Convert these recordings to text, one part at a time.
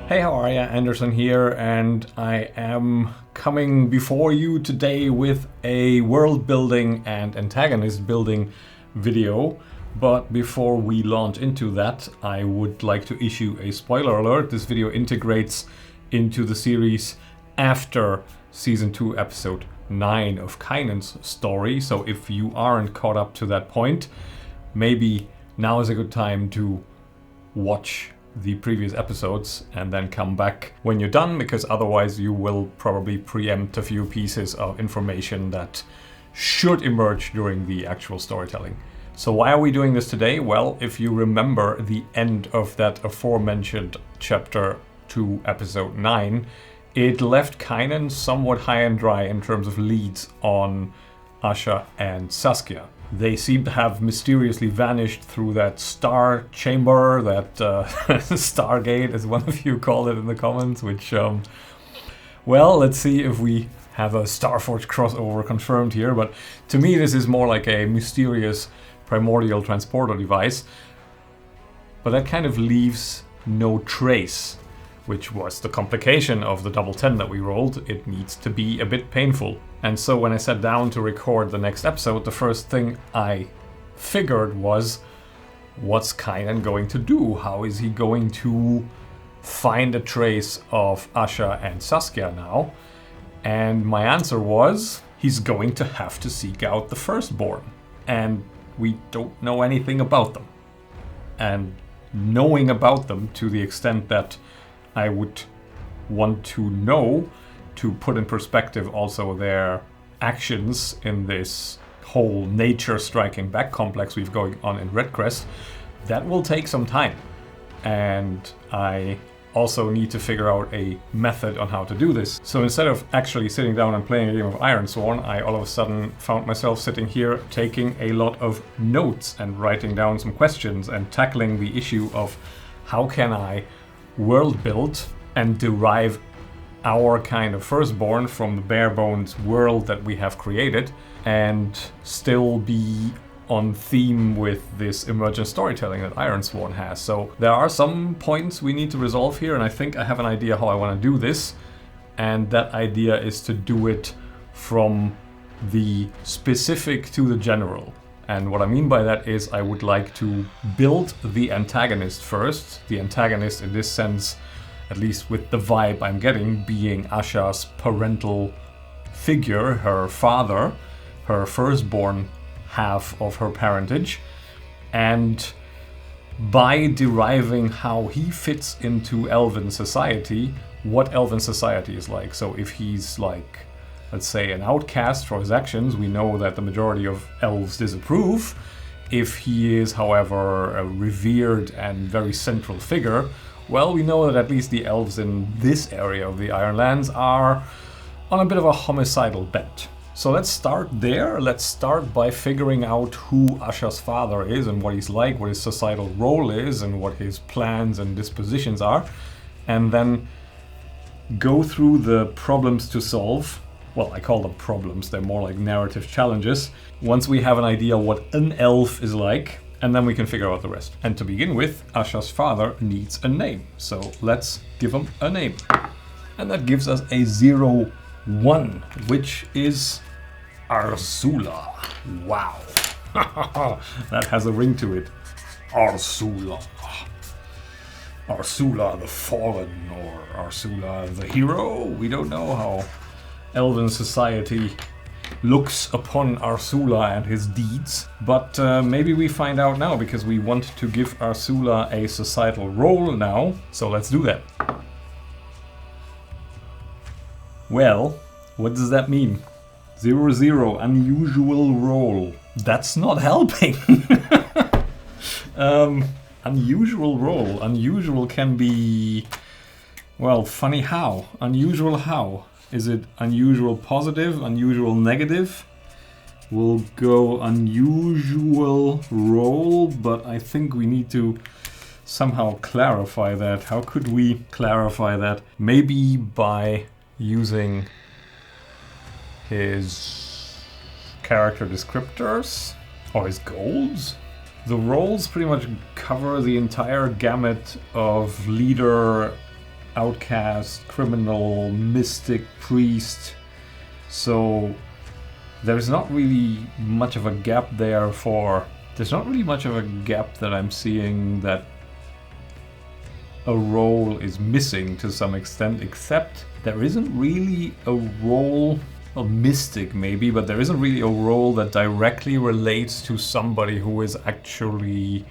Hey, how are ya? Anderson here, and I am coming before you today with a world building and antagonist building video. But before we launch into that, I would like to issue a spoiler alert. This video integrates into the series after Season 2, Episode 9 of Kynan's story. So if you aren't caught up to that point, maybe now is a good time to watch the previous episodes and then come back when you're done, because otherwise you will probably preempt a few pieces of information that should emerge during the actual storytelling. So why are we doing this today? Well, if you remember the end of that aforementioned chapter 2 episode 9, it left Kynan somewhat high and dry in terms of leads on Asha and Saskia. They seem to have mysteriously vanished through that star chamber, that Stargate, as one of you called it in the comments, which, well, let's see if we have a Starforge crossover confirmed here. But to me, this is more like a mysterious primordial transporter device. But that kind of leaves no trace, which was the complication of the double 10 that we rolled. It needs to be a bit painful. And so when I sat down to record the next episode, the first thing I figured was, what's Kynan going to do? How is he going to find a trace of Asha and Saskia now? And my answer was, he's going to have to seek out the Firstborn. And we don't know anything about them. And knowing about them to the extent that I would want to know, to put in perspective also their actions in this whole nature striking back complex we've going on in Redcrest, that will take some time. And I also need to figure out a method on how to do this. So instead of actually sitting down and playing a game of Ironsworn, I all of a sudden found myself sitting here taking a lot of notes and writing down some questions and tackling the issue of how can I world build and derive our kind of Firstborn from the bare bones world that we have created and still be on theme with this emergent storytelling that Ironsworn has. So there are some points we need to resolve here, and I think I have an idea how I want to do this. And that idea is to do it from the specific to the general. And what I mean by that is I would like to build the antagonist first. The antagonist in this sense, at least with the vibe I'm getting, being Asha's parental figure, her father, her firstborn half of her parentage. And by deriving how he fits into Elven society, what Elven society is like. So if he's like, let's say, an outcast for his actions, we know that the majority of elves disapprove. If he is, however, a revered and very central figure, well, we know that at least the elves in this area of the Ironlands are on a bit of a homicidal bent. So let's start there. Let's start by figuring out who Asha's father is and what he's like, what his societal role is, and what his plans and dispositions are. And then go through the problems to solve. Well, I call them problems, they're more like narrative challenges. Once we have an idea what an elf is like, and then we can figure out the rest. And to begin with, Asha's father needs a name. So let's give him a name. And that gives us a 0-1, which is Arsula. Wow. That has a ring to it. Arsula. Arsula the Fallen, or Arsula the Hero. We don't know how Elven society looks upon Arsula and his deeds, but maybe we find out now, because we want to give Arsula a societal role now, so let's do that. Well, what does that mean? 0-0, unusual role. That's not helping. Unusual role. Unusual can be, well, funny how? Unusual how? Is it unusual positive, unusual negative? We'll go unusual role, but I think we need to somehow clarify that. How could we clarify that? Maybe by using his character descriptors or his goals? The roles pretty much cover the entire gamut of leader outcast, criminal, mystic, priest. So there's not really much of a gap there for... There's not really much of a gap that I'm seeing that a role is missing to some extent, except there isn't really a role, a mystic maybe, but there isn't really a role that directly relates to somebody who is actually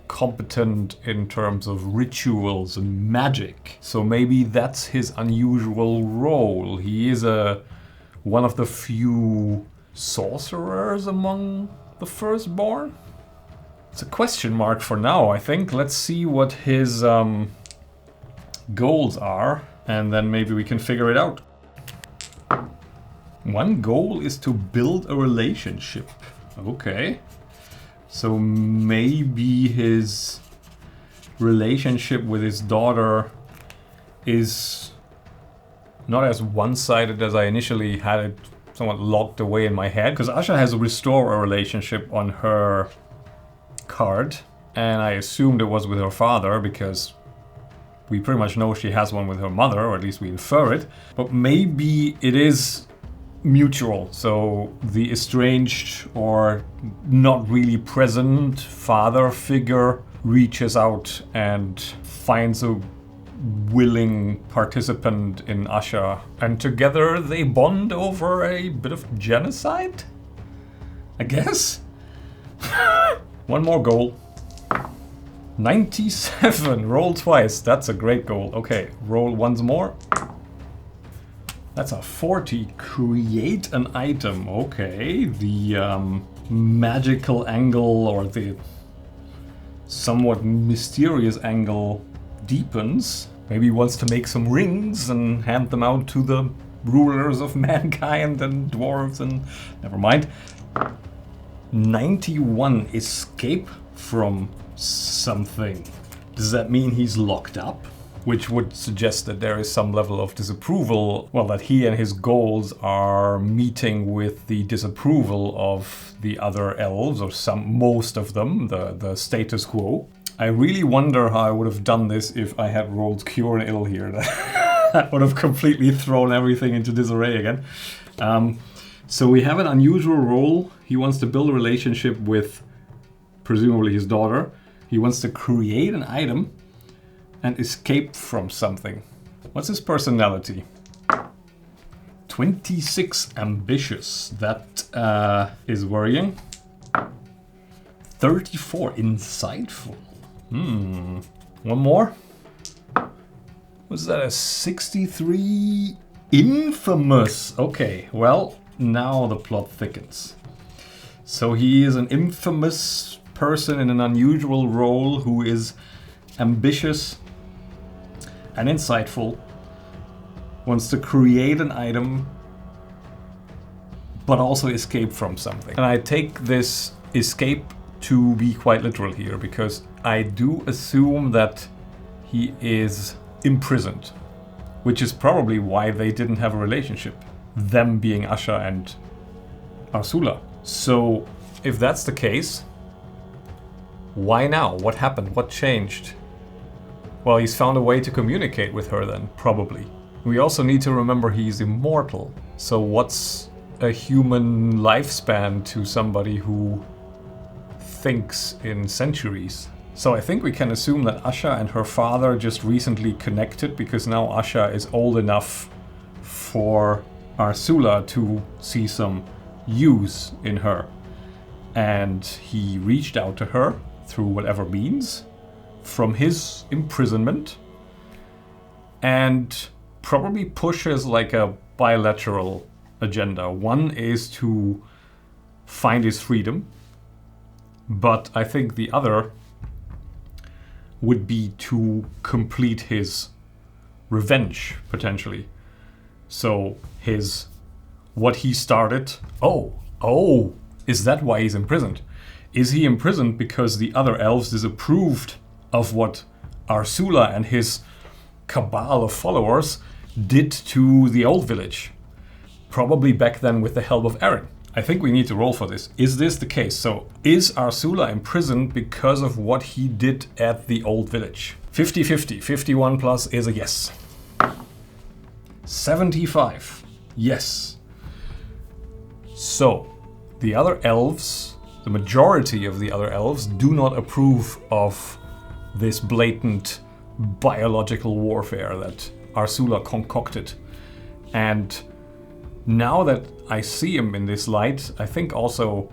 competent in terms of rituals and magic. So maybe that's his unusual role. He is one of the few sorcerers among the Firstborn. It's a question mark for now, I think. Let's see what his goals are, and then maybe we can figure it out. One goal is to build a relationship. Okay. So maybe his relationship with his daughter is not as one-sided as I initially had it somewhat locked away in my head. Because Asha has a restore a relationship on her card, and I assumed it was with her father because we pretty much know she has one with her mother, or at least we infer it. But maybe it is mutual, so the estranged or not really present father figure reaches out and finds a willing participant in Asha, and together they bond over a bit of genocide, I guess. One more goal. 97, roll twice, that's a great goal. Okay, roll once more. That's a 40. Create an item. Okay, the magical angle, or the somewhat mysterious angle, deepens. Maybe he wants to make some rings and hand them out to the rulers of mankind and dwarves and... Never mind. 91. Escape from something. Does that mean he's locked up? Which would suggest that there is some level of disapproval, well, that he and his goals are meeting with the disapproval of the other elves, or most of them, the status quo. I really wonder how I would have done this if I had rolled Cure and Ill here. That would have completely thrown everything into disarray again. So we have an unusual role. He wants to build a relationship with, presumably, his daughter. He wants to create an item and escape from something. What's his personality? 26, ambitious. That is worrying. 34, insightful. One more. Was that a 63? Infamous. Okay, well, now the plot thickens. So he is an infamous person in an unusual role who is ambitious and insightful, wants to create an item, but also escape from something. And I take this escape to be quite literal here, because I do assume that he is imprisoned, which is probably why they didn't have a relationship, them being Asha and Arsula. So if that's the case, why now? What happened? What changed? Well, he's found a way to communicate with her then, probably. We also need to remember he's immortal. So what's a human lifespan to somebody who thinks in centuries? So I think we can assume that Asha and her father just recently connected, because now Asha is old enough for Arsula to see some use in her. And he reached out to her through whatever means from his imprisonment, and probably pushes like a bilateral agenda. One is to find his freedom, but I think the other would be to complete his revenge, potentially. So what he started... Oh, is that why he's imprisoned? Is he imprisoned because the other elves disapproved of what Arsula and his cabal of followers did to the old village? Probably back then with the help of Eren. I think we need to roll for this. Is this the case? So, is Arsula imprisoned because of what he did at the old village? 50-50. 51 plus is a yes. 75. Yes. So, the other elves, the majority of the other elves, do not approve of this blatant biological warfare that Arsula concocted. And now that I see him in this light, I think also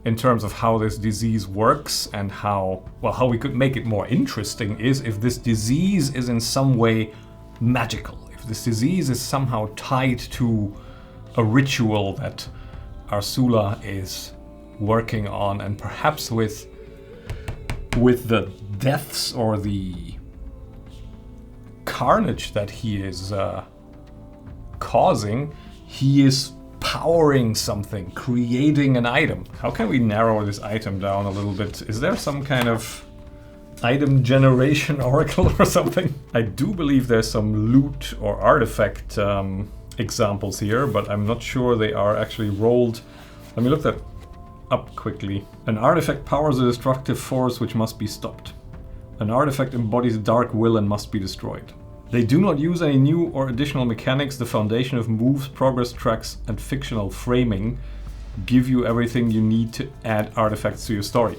in terms of how this disease works and how we could make it more interesting is if this disease is in some way magical. If this disease is somehow tied to a ritual that Arsula is working on, and perhaps with the deaths or the carnage that he is causing, he is powering something, creating an item. How can we narrow this item down a little bit? Is there some kind of item generation oracle or something? I do believe there's some loot or artifact examples here, but I'm not sure they are actually rolled. Let me look that up quickly. An artifact powers a destructive force which must be stopped. An artifact embodies dark will and must be destroyed. They do not use any new or additional mechanics. The foundation of moves, progress tracks, and fictional framing give you everything you need to add artifacts to your story.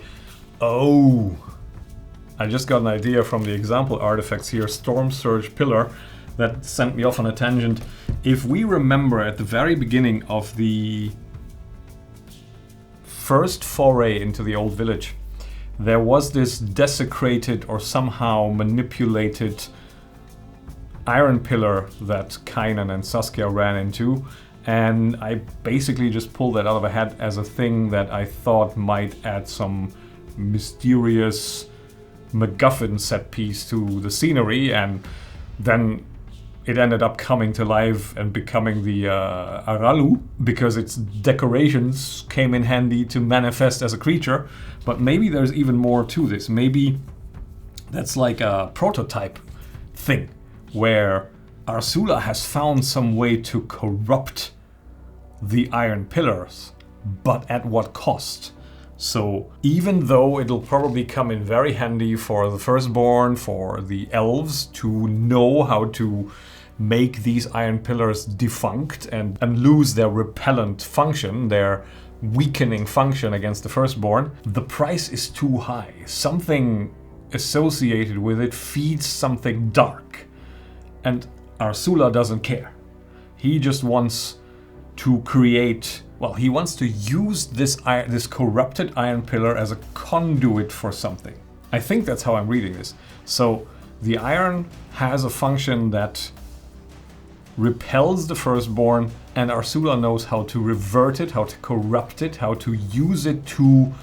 Oh! I just got an idea from the example artifacts here. Storm Surge Pillar. That sent me off on a tangent. If we remember at the very beginning of the first foray into the old village, there was this desecrated or somehow manipulated iron pillar that Kynan and Saskia ran into, and I basically just pulled that out of a hat as a thing that I thought might add some mysterious MacGuffin set piece to the scenery, and then it ended up coming to life and becoming the Aralu, because its decorations came in handy to manifest as a creature. But maybe there's even more to this. Maybe that's like a prototype thing, where Arsula has found some way to corrupt the iron pillars, but at what cost? So even though it'll probably come in very handy for the firstborn, for the elves to know how to make these iron pillars defunct and lose their repellent function, their weakening function against the firstborn, the price is too high. Something associated with it feeds something dark. And Arsula doesn't care. He just wants to create, well, he wants to use this corrupted iron pillar as a conduit for something. I think that's how I'm reading this. So the iron has a function that repels the firstborn, and Arsula knows how to revert it, how to corrupt it, how to use it to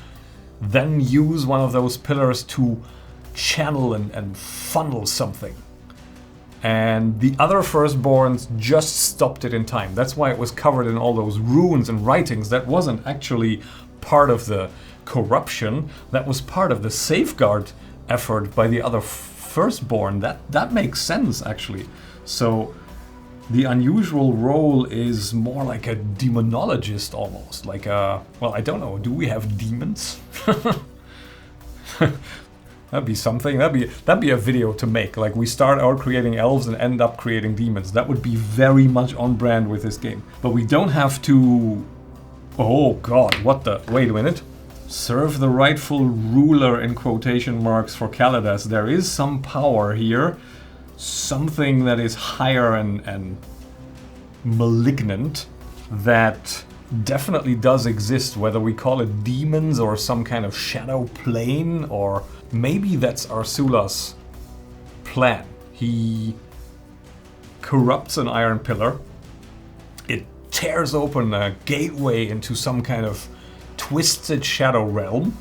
then use one of those pillars to channel and funnel something. And the other firstborns just stopped it in time. That's why it was covered in all those runes and writings. That wasn't actually part of the corruption. That was part of the safeguard effort by the other firstborn. That makes sense, actually. So the unusual role is more like a demonologist almost. Like a, well, I don't know, do we have demons? That'd be something. That'd be a video to make. Like, we start out creating elves and end up creating demons. That would be very much on brand with this game. But we don't have to... Oh god, what the... Wait a minute. Serve the rightful ruler in quotation marks for Kaladas. There is some power here. Something that is higher and malignant that definitely does exist, whether we call it demons or some kind of shadow plane, or maybe that's Arsula's plan. He corrupts an iron pillar, it tears open a gateway into some kind of twisted shadow realm,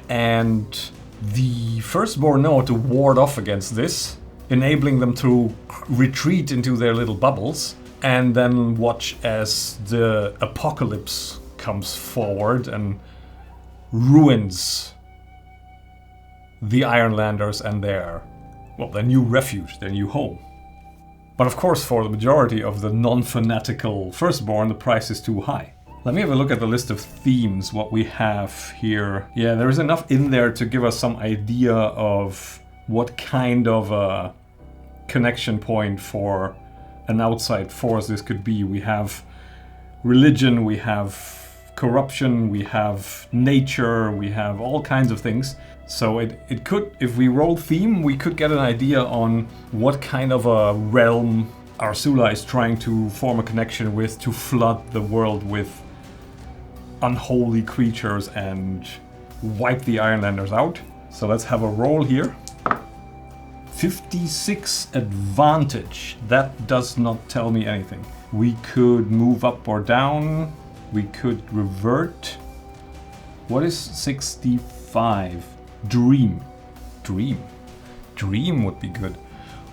and the firstborn know to ward off against this, enabling them to retreat into their little bubbles, and then watch as the apocalypse comes forward and ruins the Ironlanders and their new refuge, their new home. But of course, for the majority of the non-fanatical firstborn, the price is too high. Let me have a look at the list of themes, what we have here. Yeah, there is enough in there to give us some idea of what kind of a connection point for an outside force this could be. We have religion, we have corruption, we have nature, we have all kinds of things. So it could, if we roll theme, we could get an idea on what kind of a realm Arsula is trying to form a connection with to flood the world with unholy creatures and wipe the Ironlanders out. So let's have a roll here. 56 advantage. That does not tell me anything. We could move up or down. We could revert. What is 65? Dream. Dream would be good.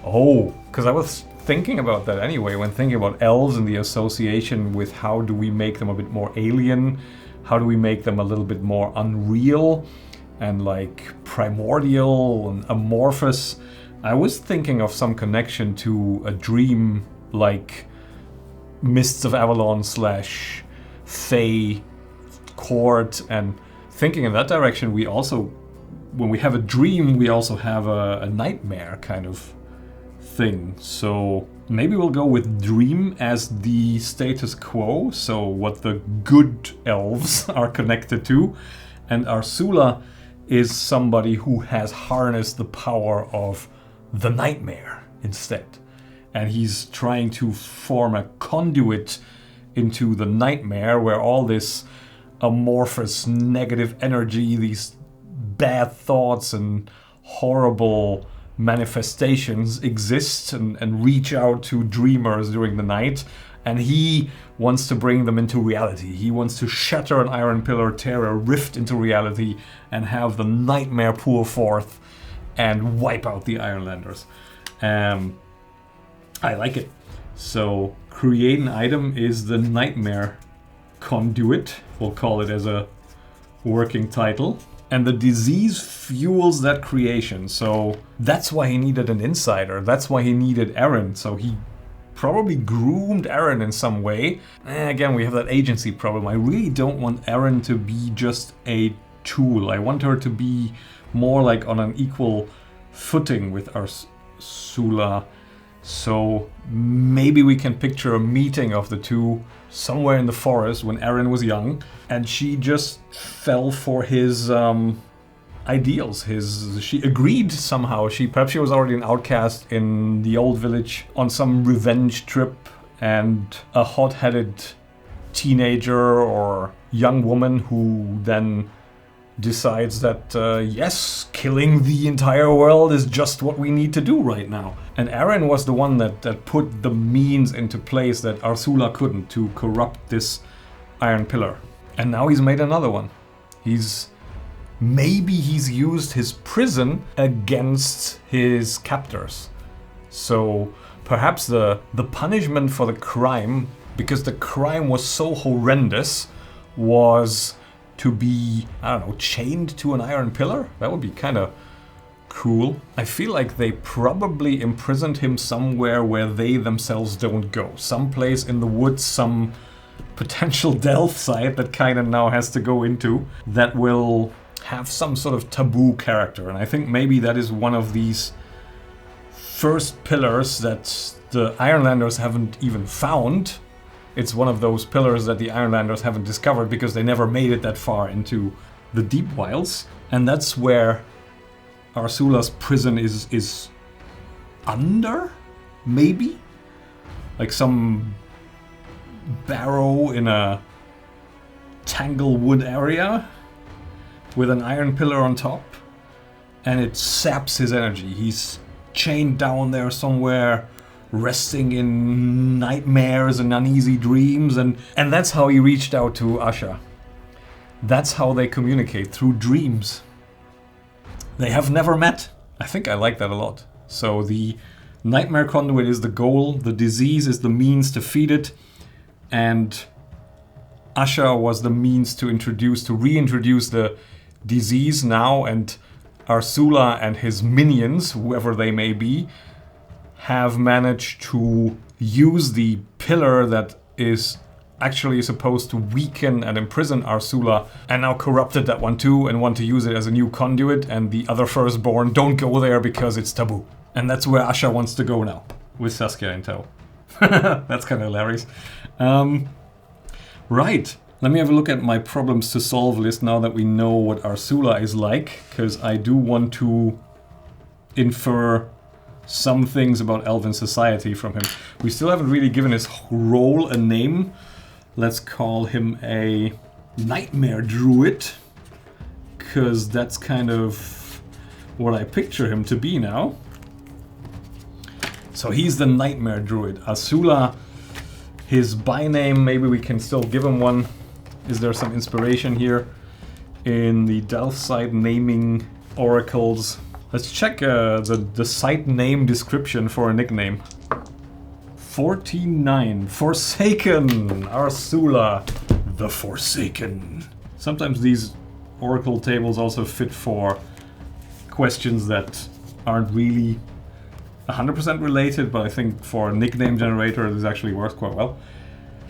Oh, because I was thinking about that anyway when thinking about elves and the association with how do we make them a bit more alien, how do we make them a little bit more unreal and like primordial and amorphous. I was thinking of some connection to a dream like Mists of Avalon / Fae Court, and thinking in that direction, we also, when we have a dream, we also have a nightmare kind of thing. So maybe we'll go with dream as the status quo, so what the good elves are connected to, and Arsula is somebody who has harnessed the power of the nightmare instead. And he's trying to form a conduit into the nightmare where all this amorphous negative energy, these bad thoughts and horrible manifestations exist and reach out to dreamers during the night. And he wants to bring them into reality. He wants to shatter an iron pillar, tear a rift into reality, and have the nightmare pour forth and wipe out the Ironlanders. I like it. So create an item is the nightmare conduit. We'll call it as a working title. And the disease fuels that creation. So that's why he needed an insider. That's why he needed Aaron. So he probably groomed Aaron in some way. Again, we have that agency problem. I really don't want Aaron to be just a tool. I want her to be more like on an equal footing with Arsula. So maybe we can picture a meeting of the two somewhere in the forest when Aaron was young, and she just fell for his ideals. She agreed somehow. Perhaps she was already an outcast in the old village on some revenge trip, and a hot-headed teenager or young woman who then decides that yes, killing the entire world is just what we need to do right now. And Aaron was the one that put the means into place that Arsula couldn't to corrupt this iron pillar. And now he's made another one. Maybe he's used his prison against his captors. So perhaps the punishment for the crime, because the crime was so horrendous, was to be, I don't know, chained to an iron pillar? That would be kind of cool. I feel like they probably imprisoned him somewhere where they themselves don't go. Someplace in the woods, some potential delve site that Kynan now has to go into that will have some sort of taboo character. And I think maybe that is one of these first pillars that the Ironlanders haven't even found. It's one of those pillars that the Ironlanders haven't discovered because they never made it that far into the deep wilds. And that's where Arsula's prison is under, maybe? Like some barrow in a tanglewood area with an iron pillar on top, and it saps his energy. He's chained down there somewhere, resting in nightmares and uneasy dreams, and that's how he reached out to Asha. That's how they communicate, through dreams. They have never met. I think I like that a lot. So the nightmare conduit is the goal, the disease is the means to feed it, and Asha was the means to reintroduce the disease now, and Arsula and his minions, whoever they may be, have managed to use the pillar that is actually supposed to weaken and imprison Arsula, and now corrupted that one too and want to use it as a new conduit, and the other firstborn don't go there because it's taboo. And that's where Asha wants to go now, with Saskia in tow. That's kind of hilarious. Right, let me have a look at my problems to solve list now that we know what Arsula is like, because I do want to infer some things about elven society from him. We still haven't really given his role a name. Let's call him a nightmare druid, because that's kind of what I picture him to be now. So he's the nightmare druid. Arsula, his byname, maybe we can still give him one. Is there some inspiration here in the Delph site naming oracles? Let's check the site name description for a nickname. 49. Forsaken. Arsula, the Forsaken. Sometimes these oracle tables also fit for questions that aren't really 100% related, but I think for a nickname generator this actually works quite well.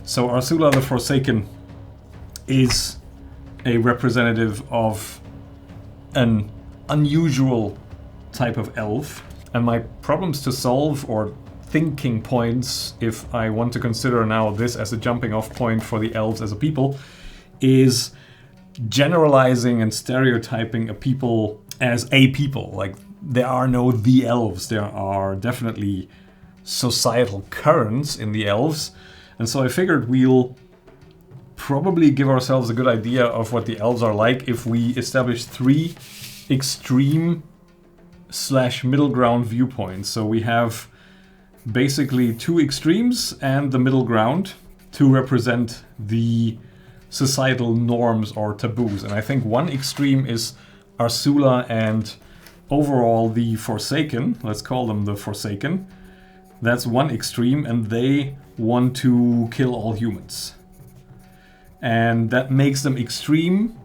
So Arsula the Forsaken is a representative of an unusual type of elf, and my problems to solve, or thinking points, if I want to consider now this as a jumping off point for the elves as a people, is generalizing and stereotyping a people as a people. Like, there are no the elves, there are definitely societal currents in the elves, and so I figured we'll probably give ourselves a good idea of what the elves are like if we establish 3 extreme / middle ground viewpoints. So we have basically 2 extremes and the middle ground to represent the societal norms or taboos. And I think one extreme is Arsula and overall the Forsaken. Let's call them the Forsaken. That's one extreme, and they want to kill all humans. And that makes them extreme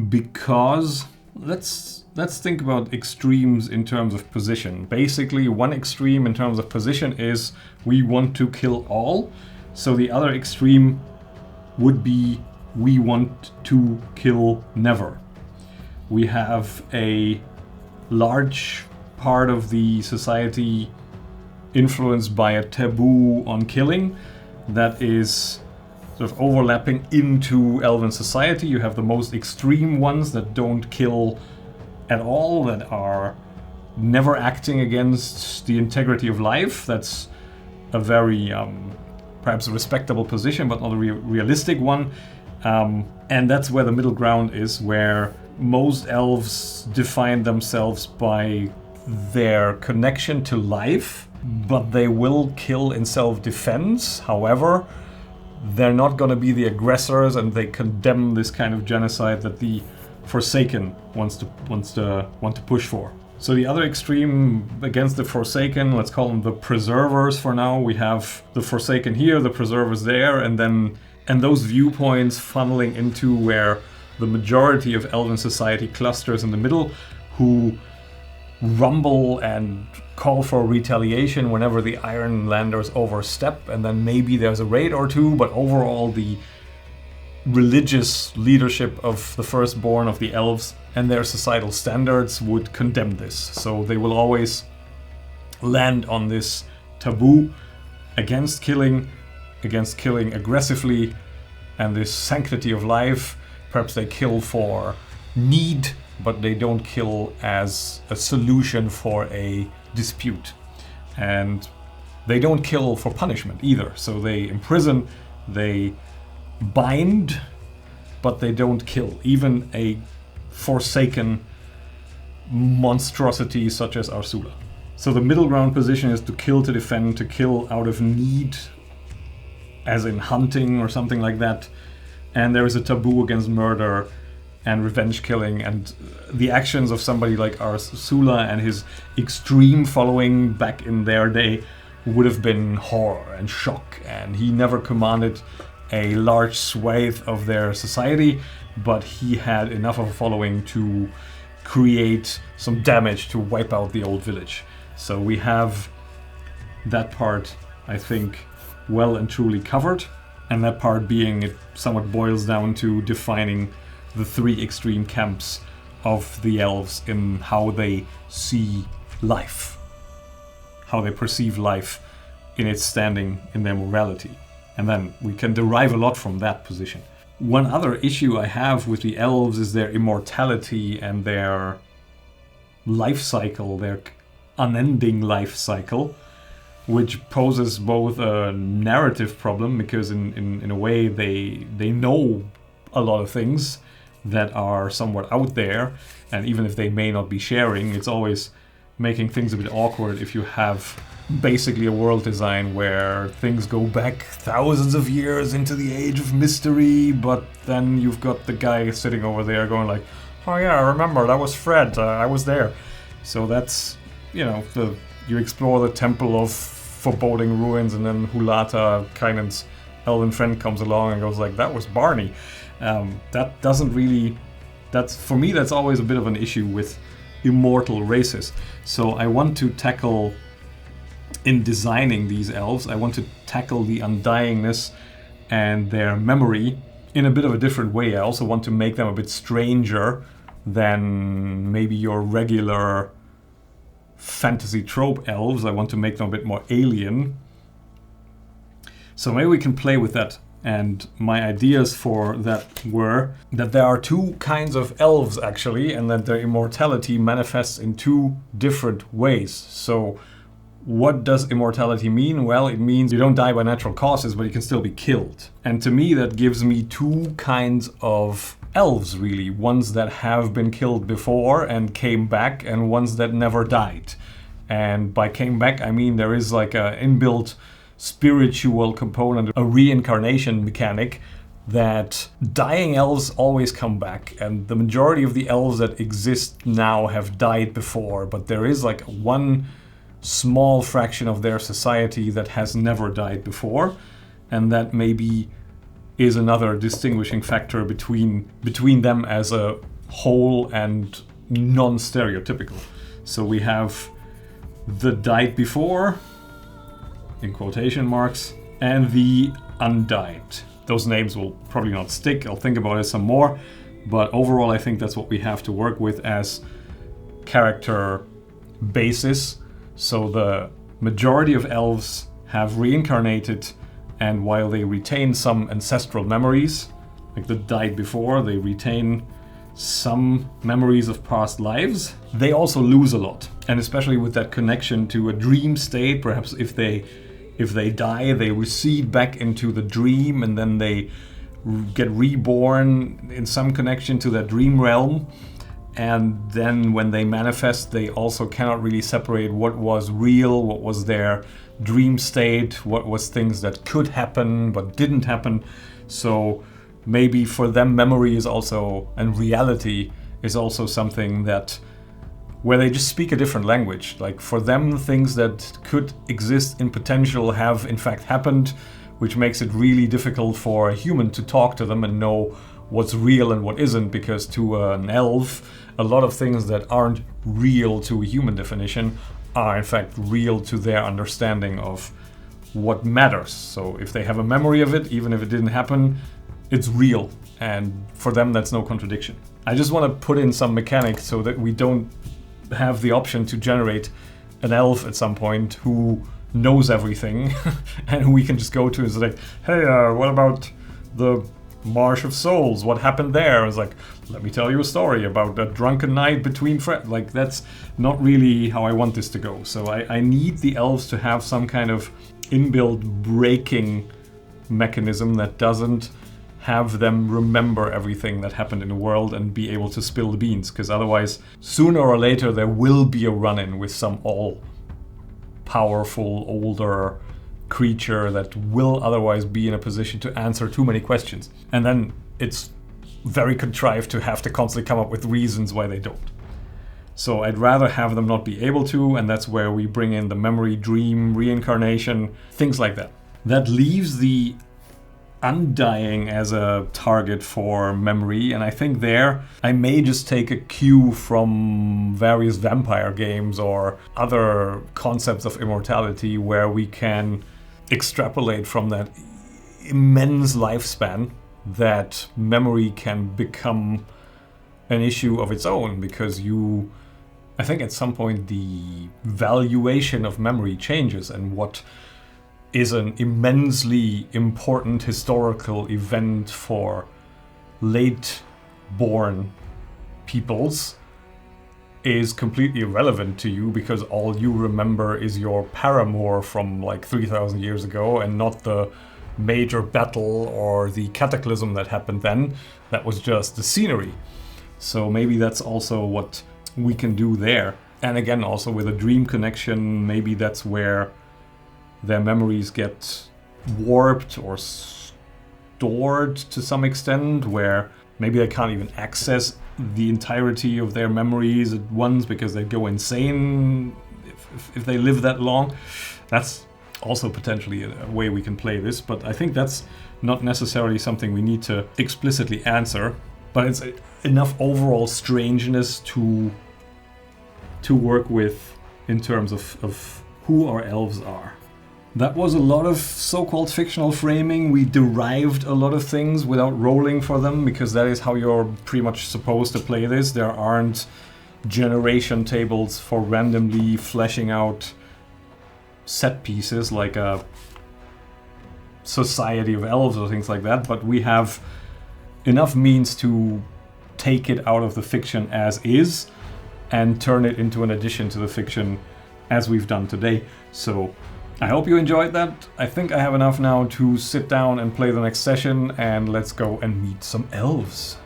because let's think about extremes in terms of position. Basically, one extreme in terms of position is we want to kill all. So the other extreme would be we want to kill never. We have a large part of the society influenced by a taboo on killing that is sort of overlapping into elven society. You have the most extreme ones that don't kill at all, that are never acting against the integrity of life. That's a very perhaps a respectable position, but not a realistic one. And that's where the middle ground is, where most elves define themselves by their connection to life, but they will kill in self-defense. However, they're not going to be the aggressors, and they condemn this kind of genocide that the Forsaken want to push for. So the other extreme against the Forsaken, let's call them the Preservers for now. We have the Forsaken here, the Preservers there, and those viewpoints funneling into where the majority of elven society clusters in the middle, who rumble and call for retaliation whenever the Ironlanders overstep, and then maybe there's a raid or two, but overall the religious leadership of the firstborn of the elves and their societal standards would condemn this. So they will always land on this taboo against killing aggressively, and this sanctity of life. Perhaps they kill for need, but they don't kill as a solution for a dispute. And they don't kill for punishment either. So they imprison, they bind, but they don't kill. Even a Forsaken monstrosity such as Arsula. So the middle ground position is to kill to defend, to kill out of need, as in hunting or something like that. And there is a taboo against murder and revenge killing, and the actions of somebody like Arsula and his extreme following back in their day would have been horror and shock, and he never commanded a large swathe of their society, but he had enough of a following to create some damage to wipe out the old village. So we have that part, I think, well and truly covered. And that part being, it somewhat boils down to defining the three extreme camps of the elves in how they see life, how they perceive life in its standing in their morality. And then we can derive a lot from that position. One other issue I have with the elves is their immortality and their life cycle, their unending life cycle, which poses both a narrative problem, because in a way they know a lot of things that are somewhat out there, and even if they may not be sharing, it's always making things a bit awkward if you have basically a world design where things go back thousands of years into the age of mystery, but then you've got the guy sitting over there going like, oh yeah, I remember, that was Fred, I was there. So that's, you know, you explore the Temple of Foreboding Ruins, and then Hulata, Kynan's elven friend, comes along and goes like, that was Barney. That doesn't really, for me that's always a bit of an issue with immortal races. So I want to tackle, in designing these elves, I want to tackle the undyingness and their memory in a bit of a different way. I also want to make them a bit stranger than maybe your regular fantasy trope elves. I want to make them a bit more alien. So maybe we can play with that. And my ideas for that were that there are two kinds of elves actually, and that their immortality manifests in two different ways. So what does immortality mean? Well, it means you don't die by natural causes, but you can still be killed. And to me, that gives me two kinds of elves, really. Ones that have been killed before and came back, and ones that never died. And by came back, I mean there is like an inbuilt spiritual component, a reincarnation mechanic, that dying elves always come back, and the majority of the elves that exist now have died before, but there is like one small fraction of their society that has never died before, and that maybe is another distinguishing factor between them as a whole and non-stereotypical. So we have the died before, in quotation marks, and the undied. Those names will probably not stick, I'll think about it some more, but overall I think that's what we have to work with as character basis. So the majority of elves have reincarnated, and while they retain some ancestral memories, like the died before, they retain some memories of past lives, they also lose a lot. And especially with that connection to a dream state, perhaps if they die, they recede back into the dream, and then they get reborn in some connection to that dream realm. And then when they manifest, they also cannot really separate what was real, what was their dream state, what was things that could happen but didn't happen. So maybe for them memory is also, and reality is also something that, where they just speak a different language. Like for them, things that could exist in potential have in fact happened, which makes it really difficult for a human to talk to them and know what's real and what isn't, because to an elf, a lot of things that aren't real to a human definition are in fact real to their understanding of what matters. So if they have a memory of it, even if it didn't happen, it's real, and for them that's no contradiction. I just want to put in some mechanics so that we don't have the option to generate an elf at some point who knows everything and who we can just go to and say like, hey, what about the Marsh of Souls? What happened there? It's like, let me tell you a story about a drunken night between friends. Like, that's not really how I want this to go. So I need the elves to have some kind of inbuilt breaking mechanism that doesn't have them remember everything that happened in the world and be able to spill the beans, because otherwise sooner or later there will be a run-in with some all-powerful older creature that will otherwise be in a position to answer too many questions, and then it's very contrived to have to constantly come up with reasons why they don't. So I'd rather have them not be able to, and that's where we bring in the memory, dream, reincarnation, things like that. That leaves the undying as a target for memory, and I think there I may just take a cue from various vampire games or other concepts of immortality where we can extrapolate from that immense lifespan that memory can become an issue of its own, because I think at some point the valuation of memory changes, and what is an immensely important historical event for late-born peoples is completely irrelevant to you, because all you remember is your paramour from like 3,000 years ago, and not the major battle or the cataclysm that happened then. That was just the scenery. So maybe that's also what we can do there. And again, also with a dream connection, maybe that's where their memories get warped or stored to some extent, where maybe they can't even access the entirety of their memories at once because they go insane if they live that long. That's also potentially a way we can play this, but I think that's not necessarily something we need to explicitly answer, but it's enough overall strangeness to work with in terms of who our elves are. That was a lot of so-called fictional framing. We derived a lot of things without rolling for them, because that is how you're pretty much supposed to play this. There aren't generation tables for randomly fleshing out set pieces like a society of elves or things like that, but we have enough means to take it out of the fiction as is and turn it into an addition to the fiction as we've done today. So I hope you enjoyed that. I think I have enough now to sit down and play the next session, and let's go and meet some elves.